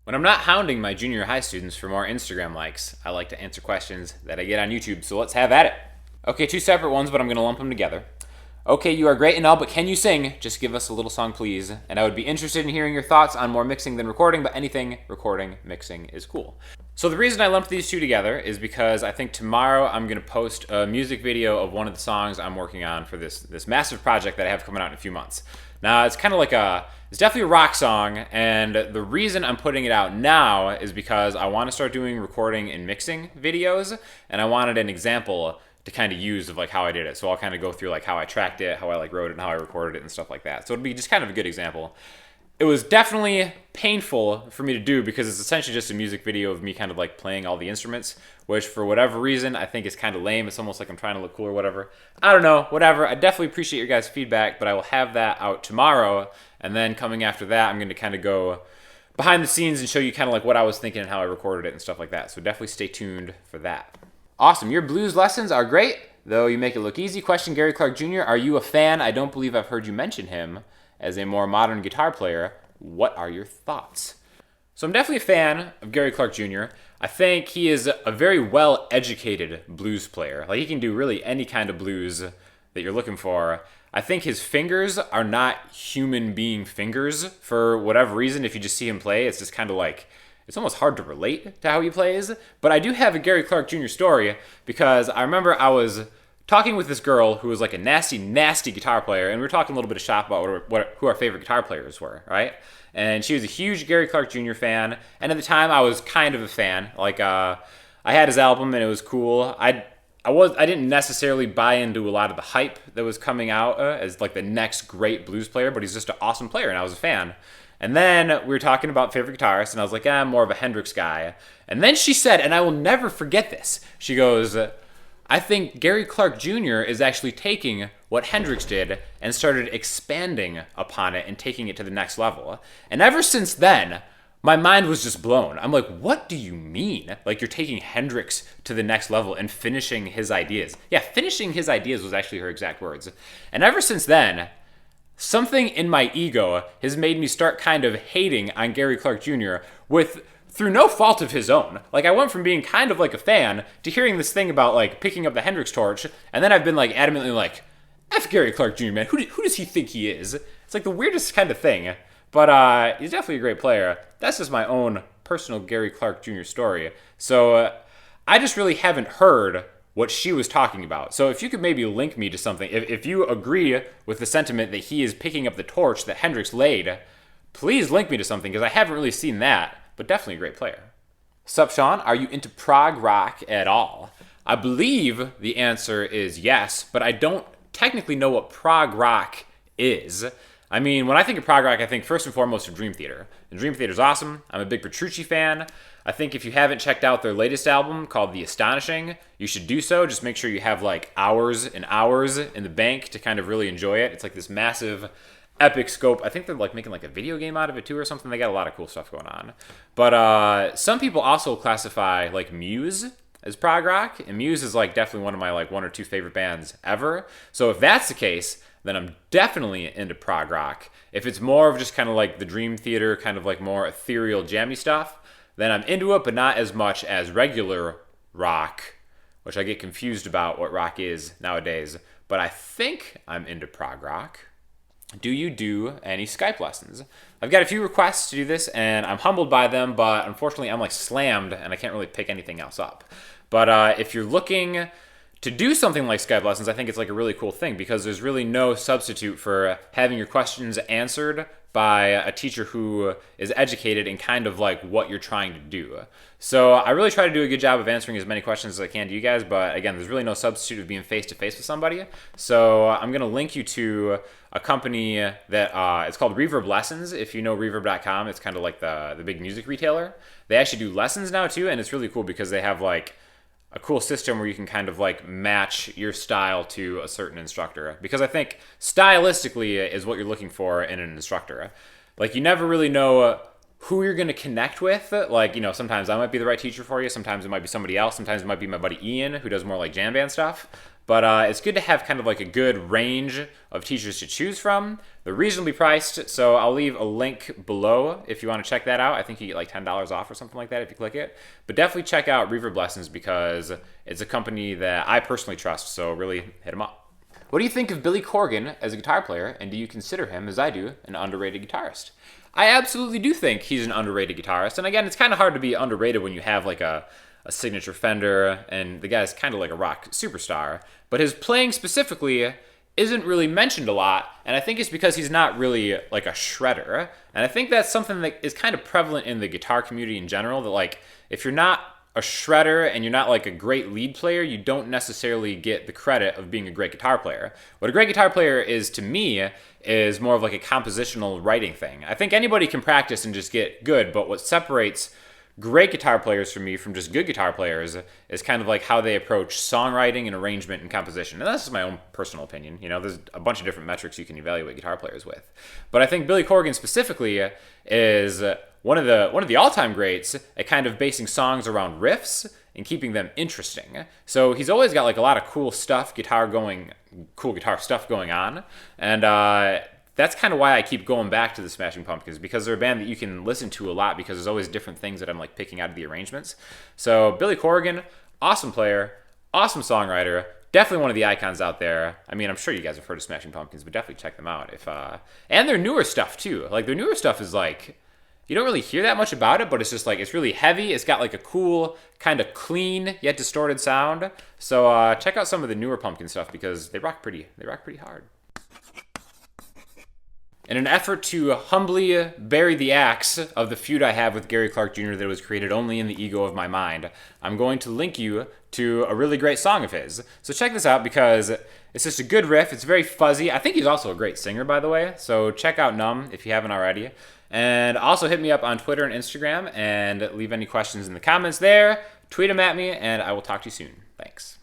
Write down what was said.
When I'm not hounding my junior high students for more Instagram likes, I like to answer questions that I get on YouTube, so let's have at it. Okay, two separate ones, but I'm going to lump them together. Okay, you are great and all, but can you sing? Just give us a little song, please. And I would be interested in hearing your thoughts on more mixing than recording, but anything recording, mixing is cool. So the reason I lumped these two together is because I think tomorrow I'm going to post a music video of one of the songs I'm working on for this massive project that I have coming out in a few months. Now, it's kind of like it's definitely a rock song, and the reason I'm putting it out now is because I want to start doing recording and mixing videos, and I wanted an example to kind of use of like how I did it. So I'll kind of go through like how I tracked it, how I like wrote it, and how I recorded it and stuff like that. So it'll be just kind of a good example. It was definitely painful for me to do because it's essentially just a music video of me kind of like playing all the instruments, which for whatever reason I think is kind of lame. It's almost like I'm trying to look cool or whatever. I don't know, whatever. I definitely appreciate your guys' feedback, but I will have that out tomorrow. And then coming after that, I'm going to kind of go behind the scenes and show you kind of like what I was thinking and how I recorded it and stuff like that. So definitely stay tuned for that. Awesome. Your blues lessons are great, though you make it look easy. Question, Gary Clark Jr., are you a fan? I don't believe I've heard you mention him as a more modern guitar player. What are your thoughts? So I'm definitely a fan of Gary Clark Jr. I think he is a very well-educated blues player. Like, he can do really any kind of blues that you're looking for. I think his fingers are not human being fingers for whatever reason. If you just see him play, it's just kind of like, it's almost hard to relate to how he plays. But I do have a Gary Clark Jr. story because I remember I was talking with this girl who was like a nasty, nasty guitar player, and we were talking a little bit of shop about who our favorite guitar players were, right? And she was a huge Gary Clark Jr. fan, and at the time I was kind of a fan. Like, I had his album and it was cool. I didn't necessarily buy into a lot of the hype that was coming out as like the next great blues player, but he's just an awesome player, and I was a fan. And then we were talking about favorite guitarists, and I was like, I'm more of a Hendrix guy. And then she said, and I will never forget this, she goes, I think Gary Clark Jr. is actually taking what Hendrix did and started expanding upon it and taking it to the next level. And ever since then, my mind was just blown. I'm like, what do you mean? Like, you're taking Hendrix to the next level and finishing his ideas. Yeah, finishing his ideas was actually her exact words. And ever since then, something in my ego has made me start kind of hating on Gary Clark Jr. through no fault of his own. Like, I went from being kind of like a fan to hearing this thing about like picking up the Hendrix torch, and then I've been like adamantly like, F Gary Clark Jr., man. Who does he think he is? It's like the weirdest kind of thing. But he's definitely a great player. That's just my own personal Gary Clark Jr. story. So I just really haven't heard what she was talking about. So if you could maybe link me to something, if you agree with the sentiment that he is picking up the torch that Hendrix laid, please link me to something, because I haven't really seen that, but definitely a great player. Sup, Sean? Are you into prog rock at all? I believe the answer is yes, but I don't technically know what prog rock is. I mean, when I think of prog rock, I think first and foremost of Dream Theater. And Dream Theater's awesome. I'm a big Petrucci fan. I think if you haven't checked out their latest album called The Astonishing, you should do so. Just make sure you have like hours and hours in the bank to kind of really enjoy it. It's like this massive, epic scope. I think they're like making like a video game out of it too or something. They got a lot of cool stuff going on. But some people also classify like Muse as prog rock, and Muse is like definitely one of my like one or two favorite bands ever. So if that's the case, then I'm definitely into prog rock. If it's more of just kind of like the Dream Theater, kind of like more ethereal, jammy stuff, then I'm into it, but not as much as regular rock, which I get confused about what rock is nowadays. But I think I'm into prog rock. Do you do any Skype lessons? I've got a few requests to do this, and I'm humbled by them, but unfortunately I'm like slammed, and I can't really pick anything else up. But if you're looking to do something like Skype lessons, I think it's like a really cool thing, because there's really no substitute for having your questions answered by a teacher who is educated in kind of like what you're trying to do. So I really try to do a good job of answering as many questions as I can to you guys, but again, there's really no substitute of being face-to-face with somebody. So I'm going to link you to a company that it's called Reverb Lessons. If you know reverb.com, it's kind of like the big music retailer. They actually do lessons now too, and it's really cool because they have like a cool system where you can kind of like match your style to a certain instructor. Because I think stylistically is what you're looking for in an instructor. Like, you never really know who you're going to connect with. Like, you know, sometimes I might be the right teacher for you. Sometimes it might be somebody else. Sometimes it might be my buddy Ian, who does more like jam band stuff. But it's good to have kind of like a good range of teachers to choose from. They're reasonably priced, so I'll leave a link below if you want to check that out. I think you get like $10 off or something like that if you click it. But definitely check out Reverb Lessons because it's a company that I personally trust, so really hit them up. What do you think of Billy Corgan as a guitar player, and do you consider him, as I do, an underrated guitarist? I absolutely do think he's an underrated guitarist, and again, it's kind of hard to be underrated when you have like a signature Fender, and the guy's kind of like a rock superstar, but his playing specifically isn't really mentioned a lot, and I think it's because he's not really like a shredder, and I think that's something that is kind of prevalent in the guitar community in general, that like, if you're not a shredder and you're not like a great lead player, you don't necessarily get the credit of being a great guitar player. What a great guitar player is to me is more of like a compositional writing thing. I think anybody can practice and just get good, but what separates great guitar players from me from just good guitar players is kind of like how they approach songwriting and arrangement and composition. And that's just my own personal opinion. You know, there's a bunch of different metrics you can evaluate guitar players with. But I think Billy Corgan specifically is one of the all-time greats at kind of basing songs around riffs and keeping them interesting. So he's always got like a lot of cool guitar stuff going on. And that's kind of why I keep going back to the Smashing Pumpkins, because they're a band that you can listen to a lot because there's always different things that I'm like picking out of the arrangements. So Billy Corgan, awesome player, awesome songwriter, definitely one of the icons out there. I mean, I'm sure you guys have heard of Smashing Pumpkins, but definitely check them out. And their newer stuff too. Like their newer stuff is like, you don't really hear that much about it, but it's just like, it's really heavy. It's got like a cool, kind of clean yet distorted sound. So check out some of the newer Pumpkin stuff because they rock pretty hard. In an effort to humbly bury the axe of the feud I have with Gary Clark Jr. that was created only in the ego of my mind, I'm going to link you to a really great song of his. So check this out because it's just a good riff. It's very fuzzy. I think he's also a great singer, by the way. So check out Numb if you haven't already. And also hit me up on Twitter and Instagram and leave any questions in the comments there. Tweet them at me, and I will talk to you soon. Thanks.